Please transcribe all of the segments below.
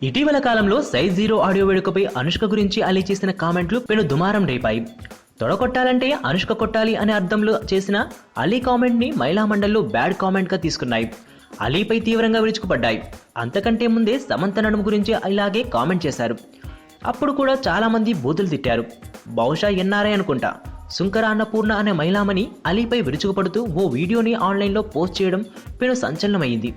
ఇటీవల కాలంలో size zero audio వేడుకపై Anushka గురించి అలీ చేసిన కామెంట్లు పెను దుమారం రేపాయి. తొడగొట్టాలంటే అనుష్క కొట్టాలి అనే అర్థంలో చేసిన అలీ కామెంట్ ని మహిళా మండళ్లు బ్యాడ్ కామెంట్ గా తీసుకున్నాయి. అలీపై తీవ్రంగా విరుచుకుపడ్డాయి. అంతకంటే ముందే సమంత నడుము గురించి ఇలాగే కామెంట్ చేశారు. అప్పుడు కూడా చాలా మంది బూతులు తిట్టారు. బహుశా ఎన్ఆర్ఐ అనుకుంటా. సుంకర అన్నపూర్ణ అనే మహిళామణి అలీపై విరుచుకుపడుతూ ఓ వీడియోని ఆన్లైన్లో పోస్ట్ చేయడం పెను సంచలనమైంది.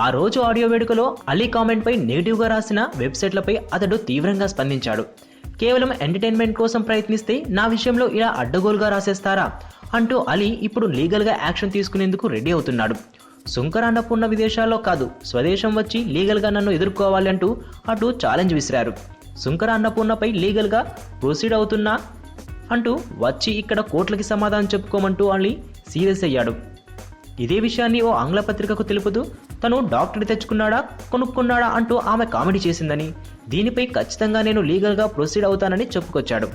ఆ రోజు ఆడియో వేడుకలో అలీ కామెంట్ పై నెగిటివ్గా రాసిన వెబ్సైట్లపై అతడు తీవ్రంగా స్పందించాడు. కేవలం ఎంటర్టైన్మెంట్ కోసం ప్రయత్నిస్తే నా విషయంలో ఇలా అడ్డగోలుగా రాసేస్తారా అంటూ అలీ ఇప్పుడు లీగల్గా యాక్షన్ తీసుకునేందుకు రెడీ అవుతున్నాడు. సుంకర అన్నపూర్ణ విదేశాల్లో కాదు స్వదేశం వచ్చి లీగల్గా నన్ను ఎదుర్కోవాలి అంటూ అటు ఛాలెంజ్ విసిరారు. సుంకర అన్నపూర్ణపై లీగల్గా ప్రొసీడ్ అవుతున్నా అంటూ వచ్చి ఇక్కడ కోర్టులకి సమాధానం చెప్పుకోమంటూ అలీ సీరియస్ అయ్యాడు. ఇదే విషయాన్ని ఓ ఆంగ్ల పత్రికకు తెలుపుతూ తను డాక్టర్ తెచ్చుకున్నాడా కొనుక్కున్నాడా అంటూ ఆమె కామెడీ చేసిందని, దీనిపై ఖచ్చితంగా నేను లీగల్గా ప్రొసీడ్ అవుతానని చెప్పుకొచ్చాడు.